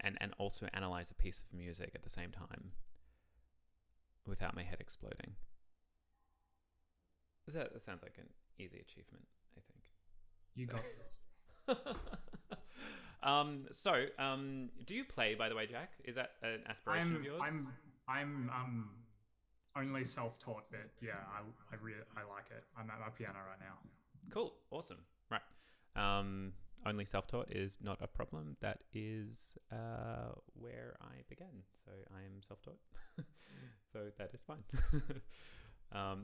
and also analyze a piece of music at the same time without my head exploding. That sounds like an easy achievement, I think. You got this. Do you play, by the way, Jack? Is that an aspiration of yours? I'm only self-taught, but yeah, I like it. I'm at my piano right now. Cool, awesome, right. Only self-taught is not a problem. That is where I began. So I am self-taught. So that is fine.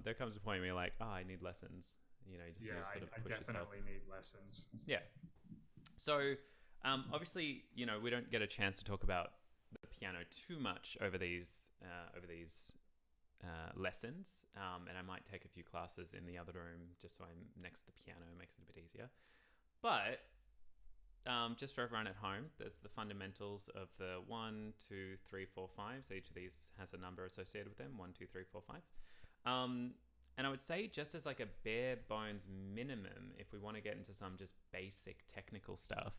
There comes a point where you're like, I need lessons. You know, you just sort of push yourself. I definitely need lessons. Yeah. So obviously, you know, we don't get a chance to talk about the piano too much over these lessons, and I might take a few classes in the other room just so I'm next to the piano. It makes it a bit easier. But just for everyone at home, there's the fundamentals of the 1, 2, 3, 4, 5. So each of these has a number associated with them: 1, 2, 3, 4, 5. And I would say, just as like a bare bones minimum, if we want to get into some just basic technical stuff,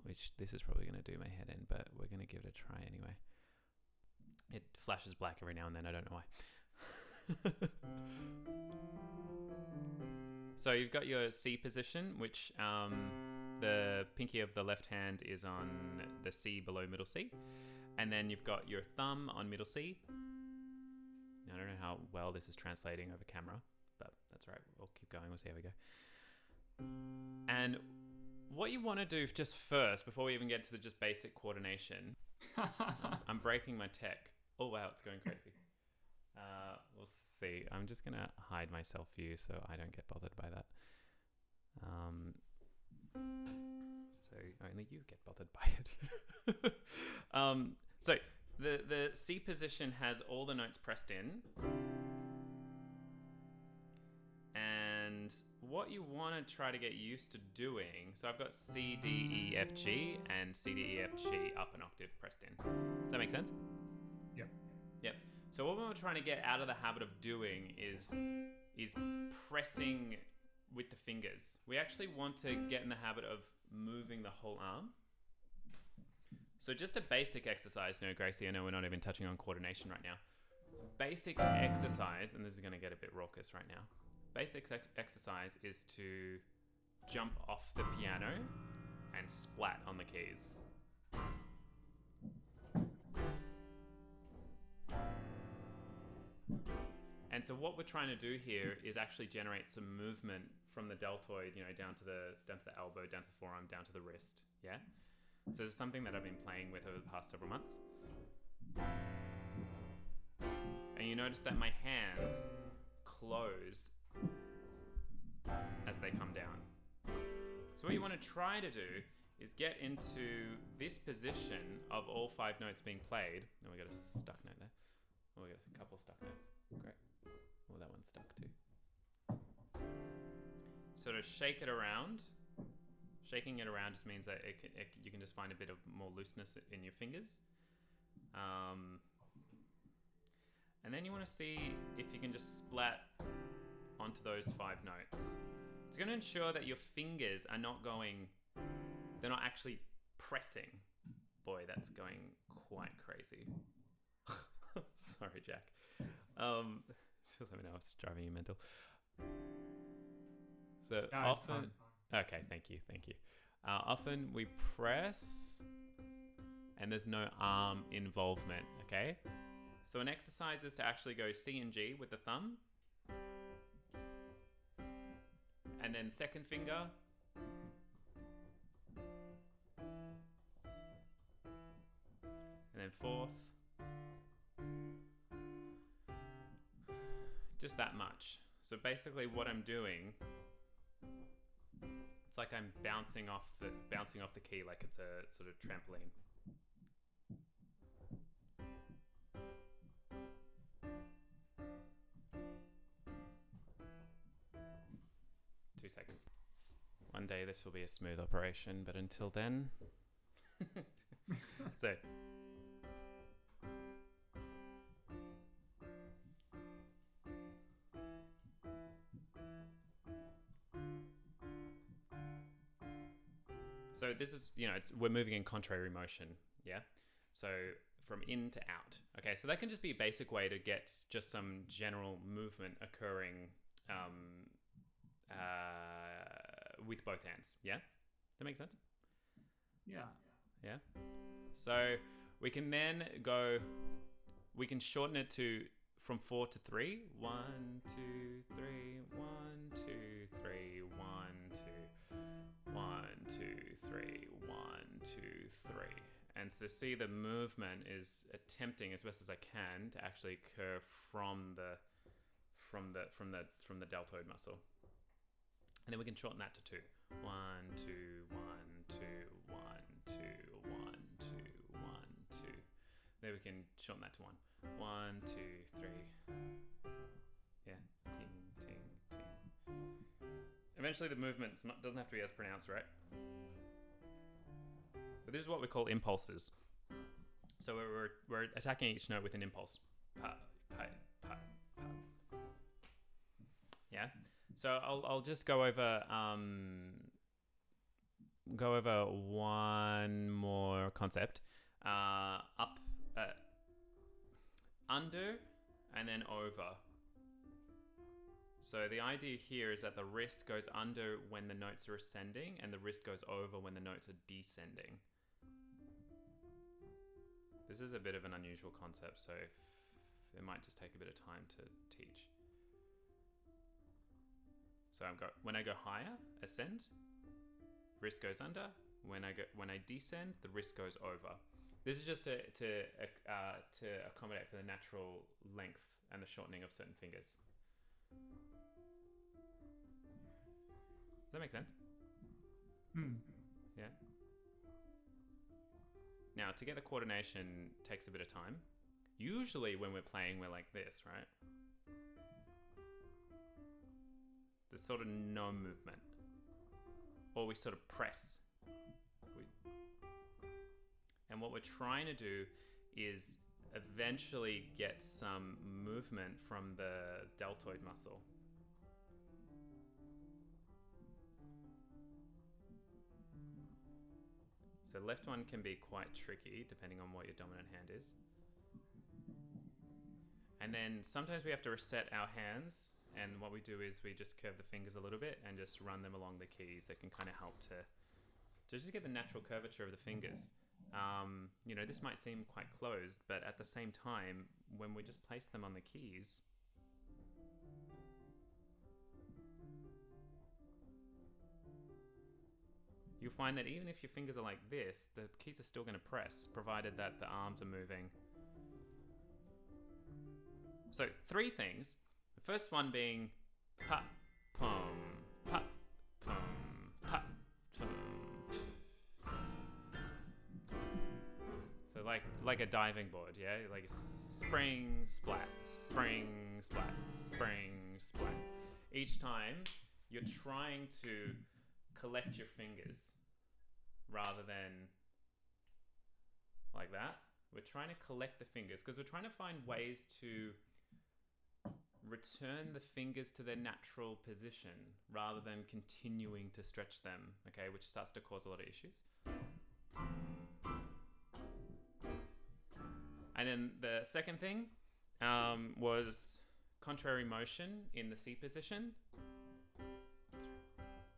which this is probably going to do my head in, but we're going to give it a try anyway. It flashes black every now and then. I don't know why. So you've got your C position, which the pinky of the left hand is on the C below middle C. And then you've got your thumb on middle C. I don't know how well this is translating over camera, but that's right. We'll keep going. We'll see how we go. And what you want to do just first, before we even get to the just basic coordination, I'm breaking my tech. Oh, wow, it's going crazy. We'll see. I'm just going to hide my self view so I don't get bothered by that. So only you get bothered by it. So the C position has all the notes pressed in. And what you want to try to get used to doing, so I've got C, D, E, F, G, and C, D, E, F, G up an octave pressed in. Does that make sense? Yep. So what we're trying to get out of the habit of doing is pressing with the fingers. We actually want to get in the habit of moving the whole arm. So just a basic exercise, no, Gracie, I know we're not even touching on coordination right now. Basic exercise, and this is going to get a bit raucous right now. Basic exercise is to jump off the piano and splat on the keys. And so what we're trying to do here is actually generate some movement from the deltoid, you know, down to the elbow, down to the forearm, down to the wrist. Yeah. So this is something that I've been playing with over the past several months. And you notice that my hands close as they come down. So what you want to try to do is get into this position of all 5 notes being played. Oh, we got a stuck note there. Oh, we got a couple stuck notes. Great. Oh, that one's stuck too. Sort of shake it around. Shaking it around just means that you can just find a bit of more looseness in your fingers. And then you want to see if you can just splat onto those 5 notes. It's going to ensure that your fingers are not going, they're not actually pressing. Boy, that's going quite crazy. Sorry, Jack. Just let me know if it's driving you mental. So No, often, okay, thank you. Often we press and there's no arm involvement, okay? So an exercise is to actually go C and G with the thumb. And then second finger. And then fourth. Just that much. So basically what I'm doing, it's like I'm bouncing off the key like it's a sort of trampoline. Two seconds. One day this will be a smooth operation, but until then. So. So So this is, we're moving in contrary motion. Yeah. So from in to out. Okay. So that can just be a basic way to get just some general movement occurring with both hands. Yeah. That makes sense? Yeah. Yeah. So we can then we can shorten it from 4 to 3. 1, 2, 3, 1, 2, 3, 1, 2, 1, 2, 3, 1, 2, 3. And so see the movement is attempting as best as I can to actually occur from the deltoid muscle. And then we can shorten that to 2. 1, 2, 1, 2, 1, 2, 1, 2, 1, 2. Then we can shorten that to 1. 1, 2, 3. Yeah. Ting, ting, ting. Eventually the movement doesn't have to be as pronounced, right? But this is what we call impulses. So we're attacking each note with an impulse. Pa, pa, pa, pa. Yeah. So I'll just go over one more concept. Up, under, and then over. So the idea here is that the wrist goes under when the notes are ascending, and the wrist goes over when the notes are descending. This is a bit of an unusual concept, so it might just take a bit of time to teach. So when I go higher, ascend, wrist goes under. When I descend, the wrist goes over. This is just to accommodate for the natural length and the shortening of certain fingers. Does that make sense? Yeah. Now, to get the coordination takes a bit of time. Usually when we're playing, we're like this, right? There's sort of no movement. Or we sort of press. And what we're trying to do is eventually get some movement from the deltoid muscle. So left one can be quite tricky depending on what your dominant hand is. And then sometimes we have to reset our hands, and what we do is we just curve the fingers a little bit and just run them along the keys. That can kind of help to just get the natural curvature of the fingers. This might seem quite closed, but at the same time, when we just place them on the keys, you'll find that even if your fingers are like this, the keys are still going to press, provided that the arms are moving. So 3 things. The first one being pa, pum, pa, pum, pa, pum. So like a diving board, yeah? Like spring, splat, spring, splat, spring, splat. Each time you're trying to collect your fingers rather than like that. We're trying to collect the fingers because we're trying to find ways to return the fingers to their natural position rather than continuing to stretch them, okay, which starts to cause a lot of issues. And then the second thing was contrary motion in the C position.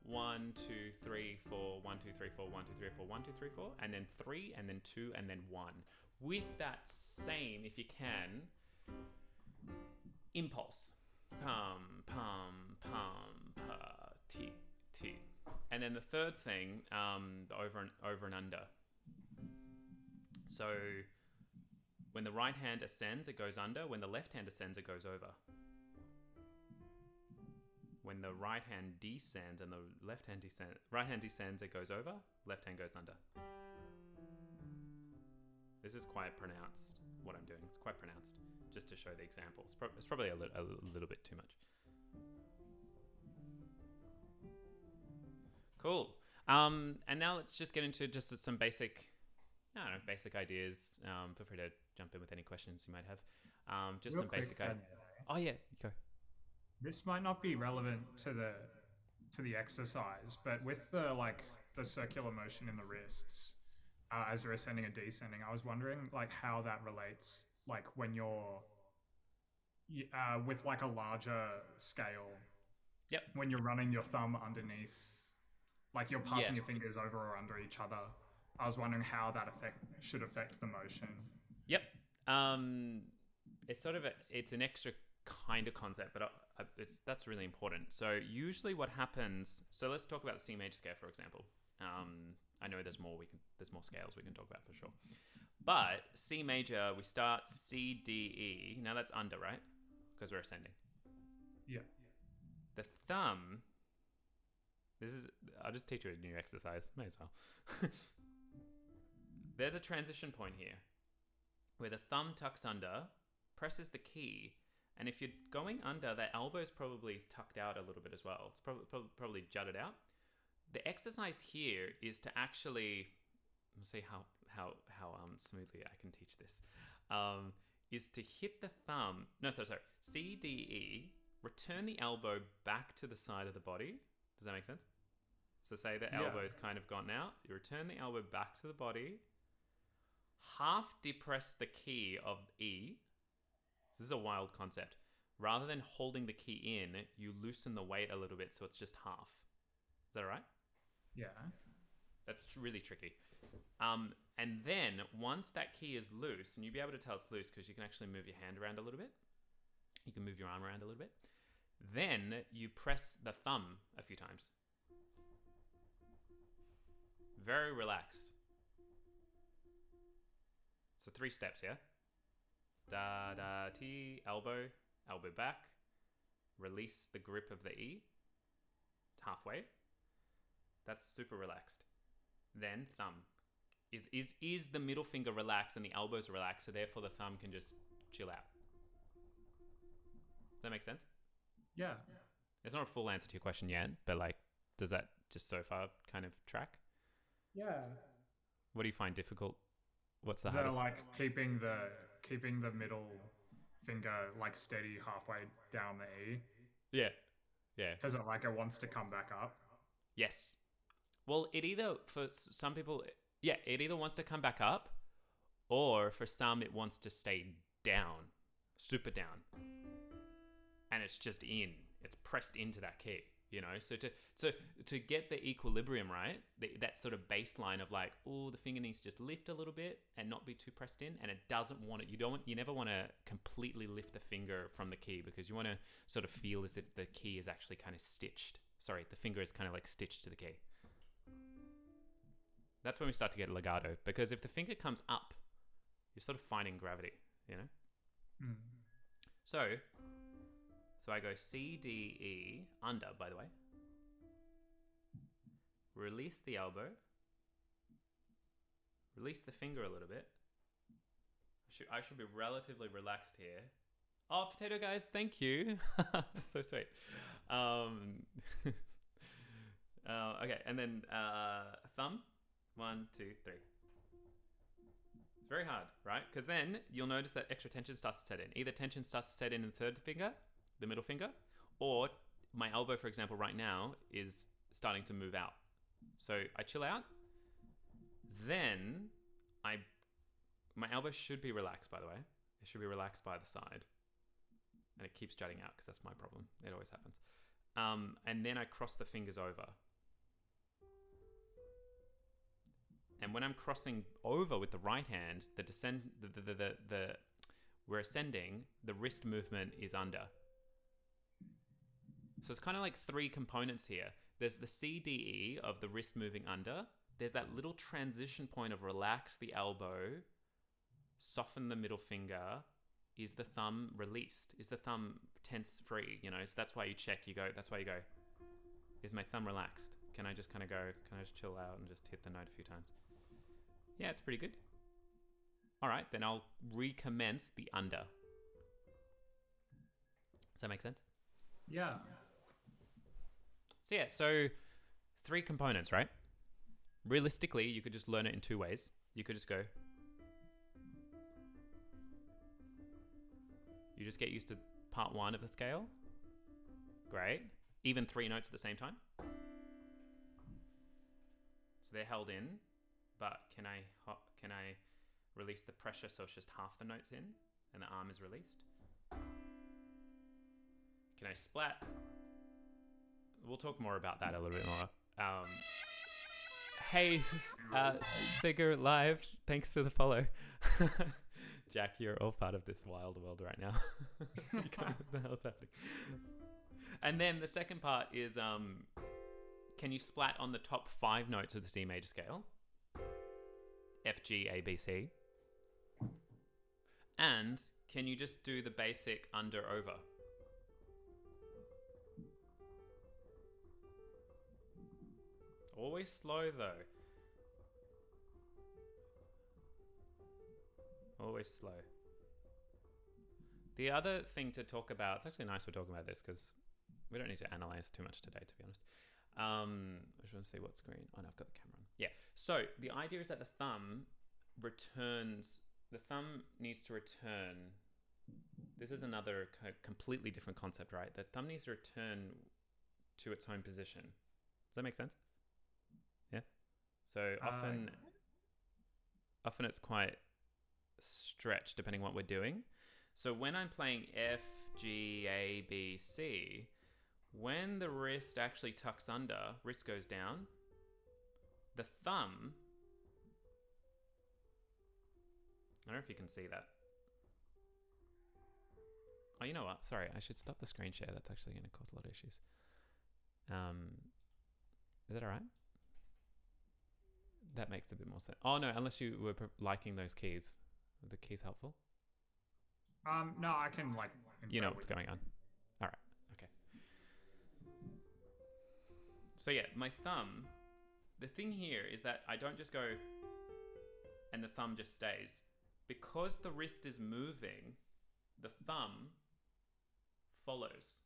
1, 2, 3, 4, 1, 2, 3, 4, 1, 2, 3, 4, 1, 2, 3, 4, and then 3, and then 2, and then 1. With that same, if you can, impulse. Pum, pum, pum, pa, ti, ti. And then the third thing, over and under. So when the right hand ascends, it goes under. When the left hand ascends, it goes over. When the right hand descends and the right hand descends, it goes over. Left hand goes under. This is quite pronounced, what I'm doing. It's quite pronounced, just to show the examples. It's probably a little bit too much. Cool. And now let's just get into just some basic ideas. Feel free to jump in with any questions you might have. Just Real some quick, basic ideas. Oh yeah, go. This might not be relevant to the exercise, but with the the circular motion in the wrists as you're ascending and descending. I was wondering like how that relates, like when you're with like a larger scale. Yep. When you're running your thumb underneath, like you're passing Yeah. your fingers over or under each other. I was wondering how that should affect the motion. Yep. It's sort of it's an extra kind of concept, but that's really important. So usually what happens. So let's talk about the C major scale, for example. I know there's more scales we can talk about for sure. But C major, we start C, D, E. Now that's under, right? Because we're ascending. Yeah. The thumb. I'll just teach you a new exercise. May as well. There's a transition point here where the thumb tucks under, presses the key, and if you're going under, that elbow's probably tucked out a little bit as well. It's probably jutted out. The exercise here is to actually, let's see how smoothly I can teach this. Is to hit the thumb. No, sorry. C, D, E. Return the elbow back to the side of the body. Does that make sense? So say the elbow's kind of gone out. You return the elbow back to the body. Half depress the key of E. This is a wild concept. Rather than holding the key in, you loosen the weight a little bit so it's just half. Is that all right? Yeah. That's really tricky. And then once that key is loose, and you'll be able to tell it's loose because you can actually move your hand around a little bit. You can move your arm around a little bit. Then you press the thumb a few times. Very relaxed. So 3 steps, yeah? Da, da, T, elbow back. Release the grip of the E. Halfway. That's super relaxed. Then thumb. Is the middle finger relaxed and the elbows relaxed, so therefore the thumb can just chill out. Does that make sense? Yeah. It's not a full answer to your question yet, but like, does that just so far kind of track? Yeah. What do you find difficult? What's the hardest? Like keeping the middle finger like steady halfway down the E. Yeah. Because it wants to come back up. Yes. Well, for some people, it either wants to come back up, or for some it wants to stay down, super down, and it's just in. It's pressed into that key. So to get the equilibrium right, that sort of baseline of like, oh, the finger needs to just lift a little bit and not be too pressed in, and it doesn't want it. You never want to completely lift the finger from the key, because you want to sort of feel as if the key is actually kind of stitched. Sorry, the finger is kind of like stitched to the key. That's when we start to get legato, because if the finger comes up, you're sort of finding gravity, Mm. So I go C, D, E, under, by the way. Release the elbow. Release the finger a little bit. I should be relatively relaxed here. Oh, potato guys, thank you. So sweet. Okay, and then thumb. 1, 2, 3. It's very hard, right? Because then you'll notice that extra tension starts to set in. Either tension starts to set in the third finger, the middle finger, or my elbow, for example, right now is starting to move out. So I chill out. Then my elbow should be relaxed, by the way. It should be relaxed by the side. And it keeps jutting out because that's my problem. It always happens. And then I cross the fingers over. And when I'm crossing over with the right hand, we're ascending, the wrist movement is under. So it's kind of like 3 components here. There's the CDE of the wrist moving under. There's that little transition point of relax the elbow, soften the middle finger. Is the thumb released? Is the thumb tense free? So that's why you check. That's why you go, is my thumb relaxed? Can I just kind of go, can I just chill out and just hit the note a few times? Yeah, it's pretty good. All right, then I'll recommence the under. Does that make sense? Yeah. So 3 components, right? Realistically, you could just learn it in 2 ways. You could just go. You just get used to part 1 of the scale. Great. Even 3 notes at the same time. So they're held in, but can I release the pressure so it's just half the notes in and the arm is released? Can I splat? We'll talk more about that a little bit more. Hey, Figure Live, thanks for the follow. Jack, you're all part of this wild world right now. What the hell's happening? And then the second part is, can you splat on the top 5 notes of the C major scale? F, G, A, B, C. And can you just do the basic under, over? Always slow though. Always slow. The other thing to talk about, it's actually nice we're talking about this because we don't need to analyze too much today, to be honest. I just want to see what screen. Oh no, I've got the camera on. Yeah. So the idea is that the thumb needs to return. This is another completely different concept, right? The thumb needs to return to its home position. Does that make sense? Yeah. So often it's quite stretched depending on what we're doing. So when I'm playing F, G, A, B, C, when the wrist actually tucks under, wrist goes down, the thumb, I don't know if you can see that. Oh, you know what? Sorry, I should stop the screen share. That's actually going to cause a lot of issues. Is that all right? That makes a bit more sense. Oh, no, unless you were liking those keys. Are the keys helpful? No, I can You know what's going on. All right. Okay. So yeah, my thumb, the thing here is that I don't just go and the thumb just stays. Because the wrist is moving, the thumb follows.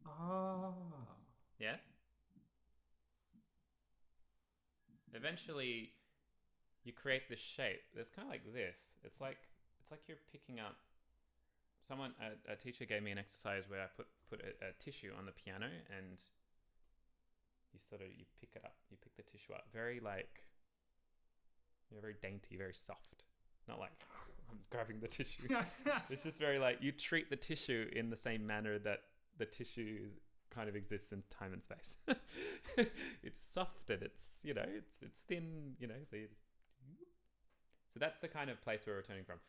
Oh. Yeah? Eventually, you create this shape that's kind of like this. It's like you're picking up. A teacher gave me an exercise where I put a tissue on the piano and you pick it up. You pick the tissue up. Very very dainty, very soft. Not like I'm grabbing the tissue. It's just very you treat the tissue in the same manner that the tissue kind of exists in time and space. It's soft and it's thin, so that's the kind of place we're returning from.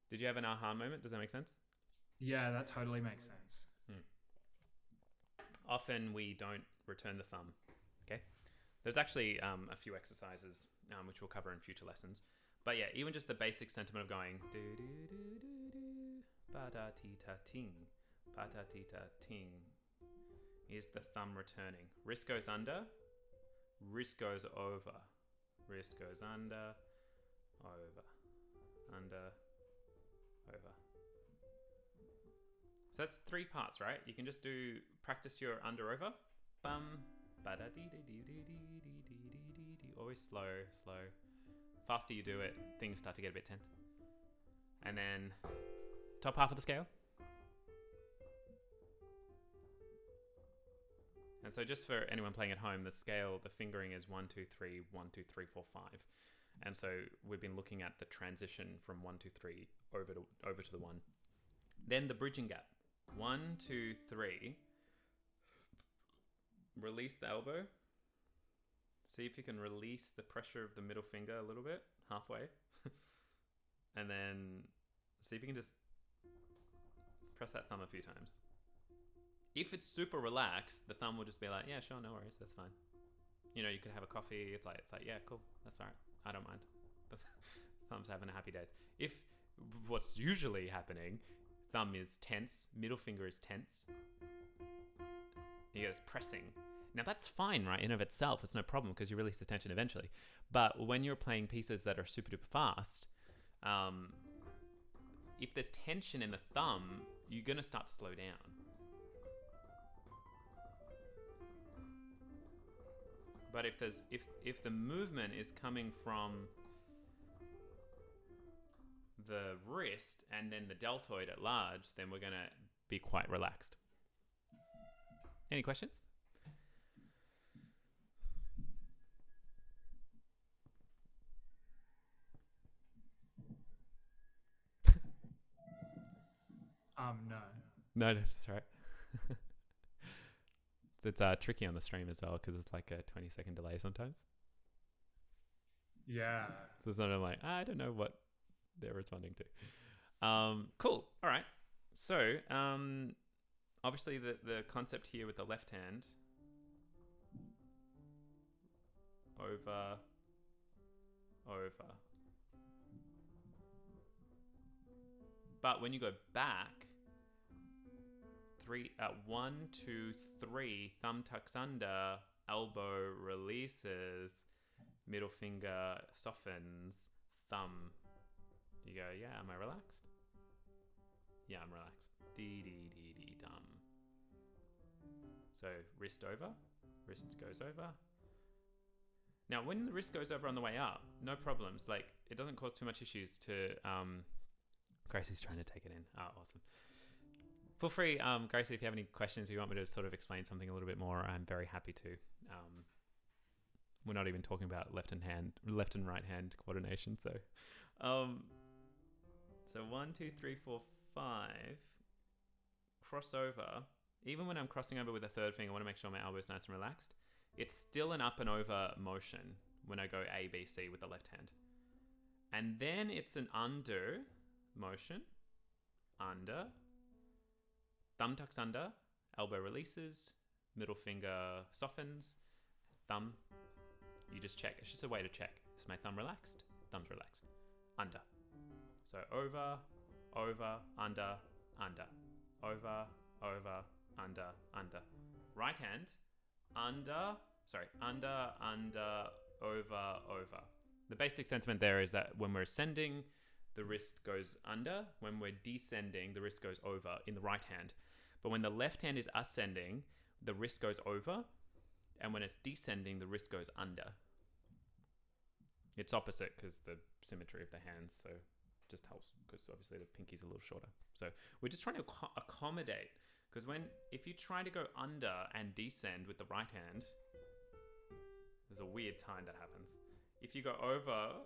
Did you have an aha moment? Does that make sense? Yeah, that totally makes sense. Often we don't return the thumb. Okay, there's actually a few exercises which we'll cover in future lessons. But yeah, even just the basic sentiment of going do do do do do ba da ti ta ting pa ta ti ta ting is the thumb returning. Wrist goes under, wrist goes over, wrist goes under, over, under, over. So that's 3 parts, right? You can just practice your under over. Bum ba da dee dee dee dee dee dee dee dee. Always slow. Faster you do it, things start to get a bit tense. And then top half of the scale. And so just for anyone playing at home, the scale, the fingering is 1, 2, 3, 1, 2, 3, 4, 5. And so we've been looking at the transition from 1, 2, 3 over to the 1. Then the bridging gap. 1, 2, 3. Release the elbow. See if you can release the pressure of the middle finger a little bit, halfway. And then see if you can just press that thumb a few times. If it's super relaxed, the thumb will just be like, yeah, sure, no worries, that's fine. You could have a coffee. It's like, yeah, cool, that's all right. I don't mind. The thumb's having a happy days. If what's usually happening, thumb is tense, middle finger is tense. You get this pressing. Now that's fine, right? In of itself, it's no problem because you release the tension eventually. But when you're playing pieces that are super duper fast, if there's tension in the thumb, you're gonna start to slow down. But if the movement is coming from the wrist and then the deltoid at large, then we're gonna be quite relaxed. Any questions? No. No, that's right. It's tricky on the stream as well because it's like a 20-second delay sometimes. Yeah. So it's not like, I don't know what they're responding to. Cool. All right. So, obviously the concept here with the left hand over. But when you go back, 1, 2, 3, thumb tucks under, elbow releases, middle finger softens, thumb. You go, yeah, am I relaxed? Yeah, I'm relaxed. Dee-dee-dee-dee-dum. So wrist over, wrist goes over. Now, when the wrist goes over on the way up, no problems. Like, it doesn't cause too much issues to... Gracie's trying to take it in. Oh, awesome. Feel free, Gracie, if you have any questions, you want me to sort of explain something a little bit more, I'm very happy to. We're not even talking about left and right hand coordination. So 1, 2, 3, 4, 5. Crossover. Even when I'm crossing over with a third finger, I want to make sure my elbow is nice and relaxed. It's still an up and over motion when I go A, B, C with the left hand. And then it's an under motion. Under. Thumb tucks under. Elbow releases. Middle finger softens. Thumb. You just check. It's just a way to check. Is my thumb relaxed? Thumb's relaxed. Under. So over, under, under. Over, under, under. Right hand. Under, over. The basic sentiment there is that when we're ascending, the wrist goes under. When we're descending, the wrist goes over in the right hand. But when the left hand is ascending, the wrist goes over. And when it's descending, the wrist goes under. It's opposite because the symmetry of the hands, so just helps because obviously the pinky's a little shorter. So we're just trying to accommodate, because if you try to go under and descend with the right hand, there's a weird time that happens. If you go over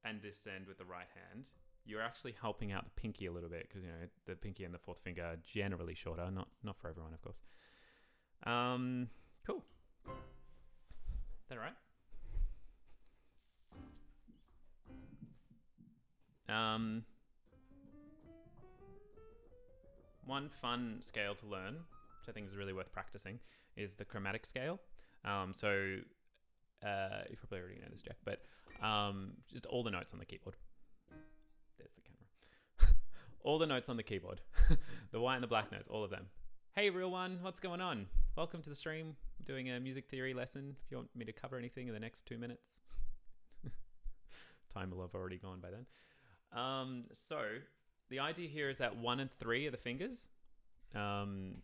and descend with the right hand, you're actually helping out the pinky a little bit, because the pinky and the fourth finger are generally shorter, not for everyone, of course. Cool. Is that all right? One fun scale to learn, which I think is really worth practicing, is the chromatic scale. You probably already know this, Jack, but just all the notes on the keyboard. There's the camera. All the notes on the keyboard. The white and the black notes, all of them. Hey, real one, what's going on? Welcome to the stream. I'm doing a music theory lesson. If you want me to cover anything in the next 2 minutes. Time will have already gone by then. So the idea here is that 1 and 3 are the fingers. I'm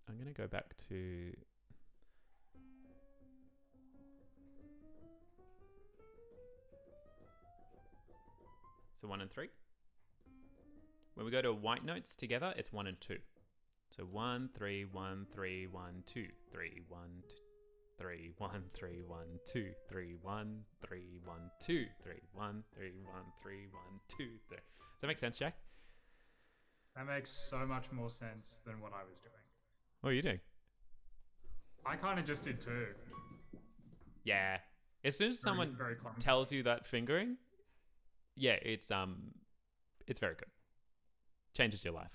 going to go back to... So 1 and 3. When we go to white notes together, it's 1 and 2. So 1, 3, 1, 3, 1, 2, 3, 1, 2, 3, 1, 3, 1, 2, 3, 1, 3, 1, 2, 3, 1, 3, 1, 3, 1, 2, 3. Does that make sense, Jack? That makes so much more sense than what I was doing. What are you doing? I kind of just did 2. Yeah. As soon as someone tells you that fingering, yeah, it's very good. Changes your life.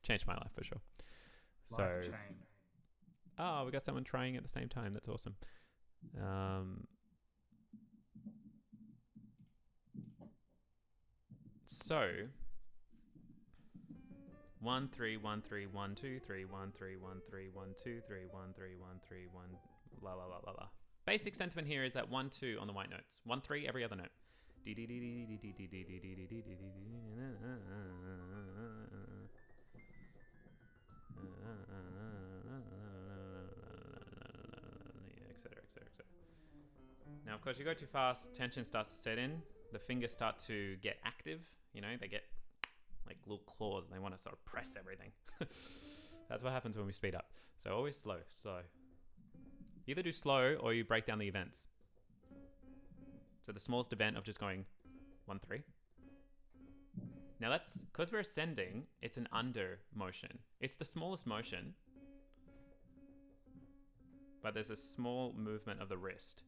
Changed my life for sure. Life chain. Oh, we got someone trying at the same time. That's awesome. So 1, 3, 1, 3, 1, 2, 3, 1, 3, 1, 3, 1, 2, 3, 1, 3, 1, 3, 1, la la la la la. Basic sentiment here is that 1, 2 on the white notes. 1, 3 every other note. Etc. Now, of course, you go too fast, tension starts to set in. The fingers start to get active. They get like little claws and they want to sort of press everything. That's what happens when we speed up. So always slow. Either do slow or you break down the events. So the smallest event of just going 1, 3. Now that's because we're ascending, it's an under motion. It's the smallest motion, but there's a small movement of the wrist.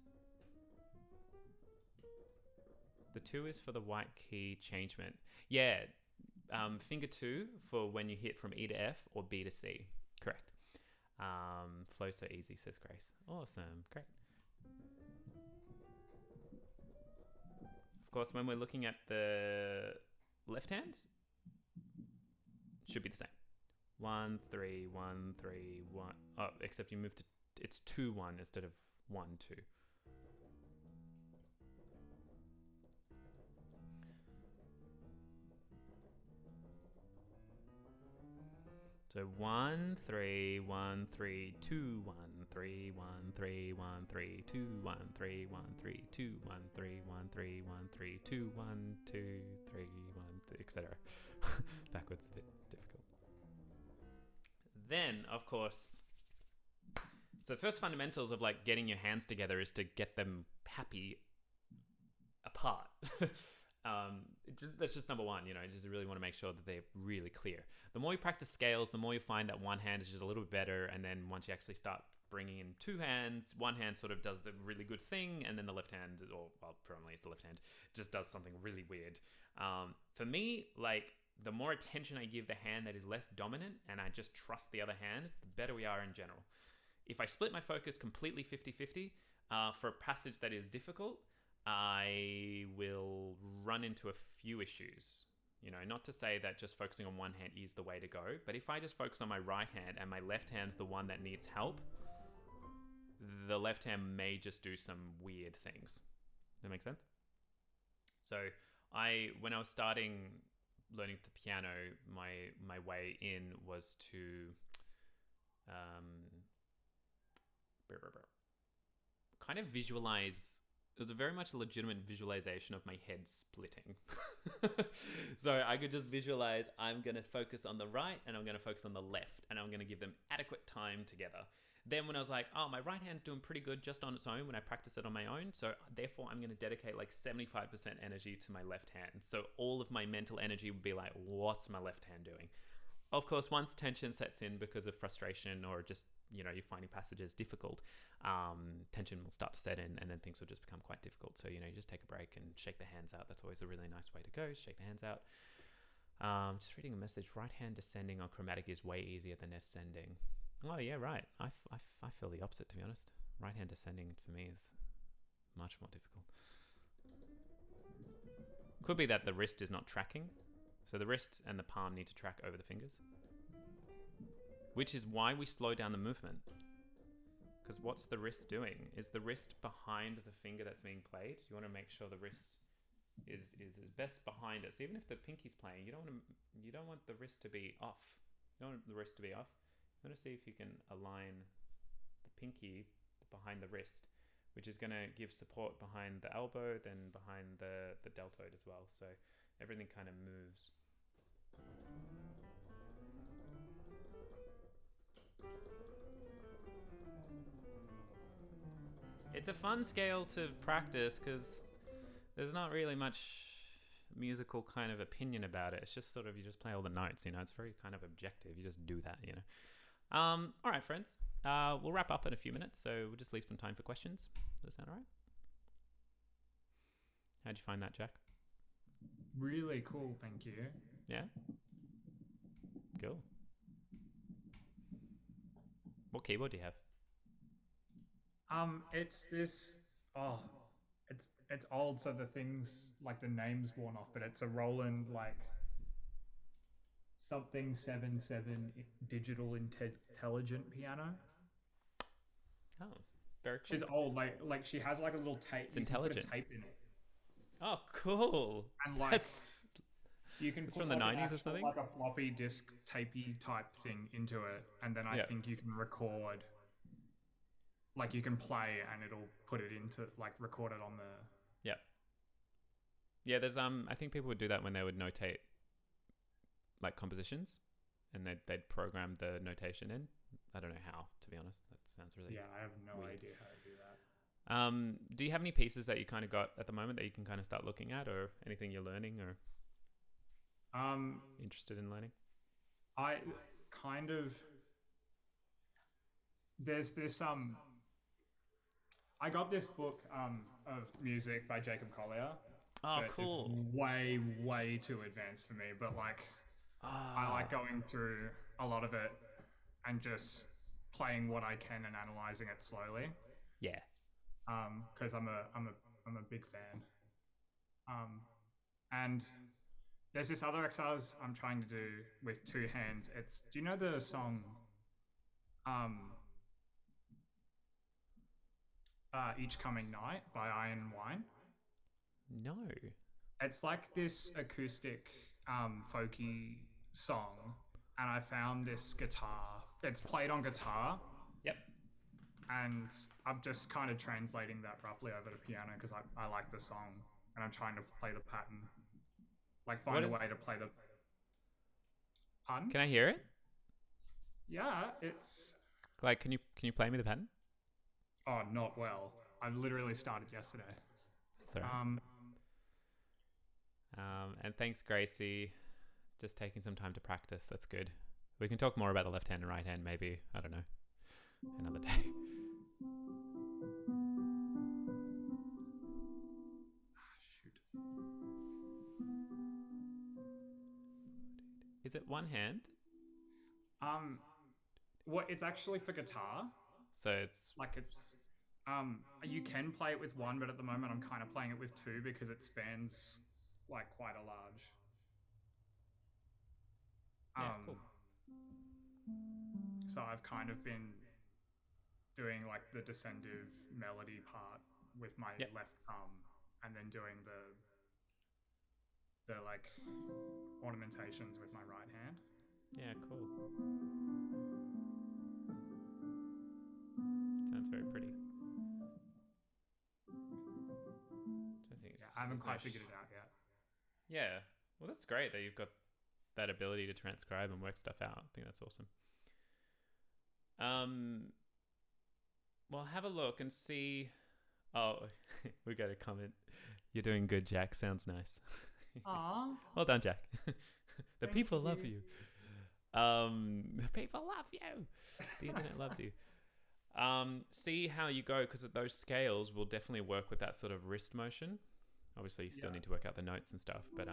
The 2 is for the white key changement. Yeah, finger 2 for when you hit from E to F or B to C. Correct. Flow so easy, says Grace. Awesome, great. Of course, when we're looking at the left hand, it should be the same. 1, 3, 1, 3, 1. Oh, except you move to, it's 2, 1 instead of 1, 2. So 1, 3, 1, 3, 2, 1, 3, 1, 3, 1, 3, 2, 1, 3, 1, 3, 2, 1, 3, 1, 3, 1, 3, 2, 1, 2, 3, 1, etc. Backwards is a bit difficult. Then, of course, so the first fundamentals of like getting your hands together is to get them happy apart. That's just number one, you know, just really want to make sure that they're really clear. The more you practice scales, the more you find that one hand is just a little bit better. And then once you actually start bringing in 2 hands, one hand sort of does the really good thing. And then the left hand, or well, probably it's the left hand, just does something really weird. For me, like the more attention I give the hand that is less dominant and I just trust the other hand, the better we are in general. If I split my focus completely 50-50 for a passage that is difficult, I will run into a few issues. You know, not to say that just focusing on one hand is the way to go, but if I just focus on my right hand and my left hand's the one that needs help, the left hand may just do some weird things. Does that make sense? So when I was starting learning the piano, my way in was to kind of visualize. It was a very much a legitimate visualization of my head splitting. So I could just visualize I'm going to focus on the right and I'm going to focus on the left and I'm going to give them adequate time together. Then when I was like, oh, my right hand's doing pretty good just on its own when I practice it on my own. So therefore I'm going to dedicate like 75% energy to my left hand. So all of my mental energy would be like, what's my left hand doing? Of course, once tension sets in because of frustration or just, you know, you're finding passages difficult, tension will start to set in and then things will just become quite difficult. So, you know, you just take a break and shake the hands out. That's always a really nice way to go. Shake the hands out. Just reading a message. Right hand descending on chromatic is way easier than ascending. Oh, yeah, right. I feel the opposite, to be honest. Right hand descending for me is much more difficult. Could be that the wrist is not tracking. So the wrist and the palm need to track over the fingers, which is why we slow down the movement. Because what's the wrist doing? Is the wrist behind the finger that's being played? You want to make sure the wrist is best behind it. So even if the pinky's playing, you don't want the wrist to be off. You don't want the wrist to be off. You want to see if you can align the pinky behind the wrist, which is going to give support behind the elbow, then behind the deltoid as well. So everything kind of moves. It's a fun scale to practice because there's not really much musical kind of opinion about it. It's just sort of, you just play all the notes, you know, it's very kind of objective. You just do that, you know. All right, friends, we'll wrap up in a few minutes. So we'll just leave some time for questions. Does that sound all right? How'd you find that, Jack? Really cool, thank you. Yeah? Cool. What keyboard do you have? It's this. Oh, it's old, so the things like the name's worn off. But it's a Roland like something 7 digital intelligent piano. Oh, very cool. She's old, like she has like a little tape. It's intelligent. Tape in it. Oh, cool. And like you can it's put from the like 90s or something, like a floppy disk tapey type thing into it, and then I think you can record. Like you can play and it'll put it into like record it on the. Yeah, there's I think people would do that when they would notate like compositions, and they'd program the notation in. I don't know how, to be honest. That sounds really I have no weird. idea how to do that. Do you have any pieces that you kind of got at the moment that you can kind of start looking at, or anything you're learning, or? Um, Interested in learning? I kind of there's this I got this book of music by Jacob Collier Oh, that is cool. way too advanced for me, but like I Ah, like going through a lot of it and just playing what I can and analyzing it slowly. yeah. Because I'm a big fan. Um, and there's this other exercise I'm trying to do with two hands. It's do you know the song um Each Coming Night by Iron and Wine? No. It's like this acoustic folky song, and I found this guitar. It's played on guitar, Yep. and I'm just kind of translating that roughly over to piano because I like the song and I'm trying to play the pattern, like What find a is? way to play the pun. Can I hear it? Yeah, it's Like, can you play me the pattern? not well. I literally started yesterday. Sorry. And thanks, Gracie. Just taking some time to practice. That's good. We can talk more about the left hand and right hand, maybe. I don't know. Another day. Shoot. Is it one hand? What it's actually for guitar. So it's Like it's you can play it with one, but at the moment I'm kind of playing it with two because it spans like quite a large. yeah, cool. So I've kind of been doing like the descendive melody part with my Yep. left thumb, and then doing the like ornamentations with my right hand. Yeah, cool. Sounds very pretty. I think Yeah, I haven't there's quite figured it out yet. Yeah. Well, that's great that you've got that ability to transcribe and work stuff out. I think that's awesome. Well, have a look and see. Oh, we got a comment. You're doing good, Jack. Sounds nice. Aww. Well done, Jack. The Thank people love you. you. The people love you. The internet loves you. See how you go, because those scales will definitely work with that sort of wrist motion. Obviously, you still Yeah. need to work out the notes and stuff, but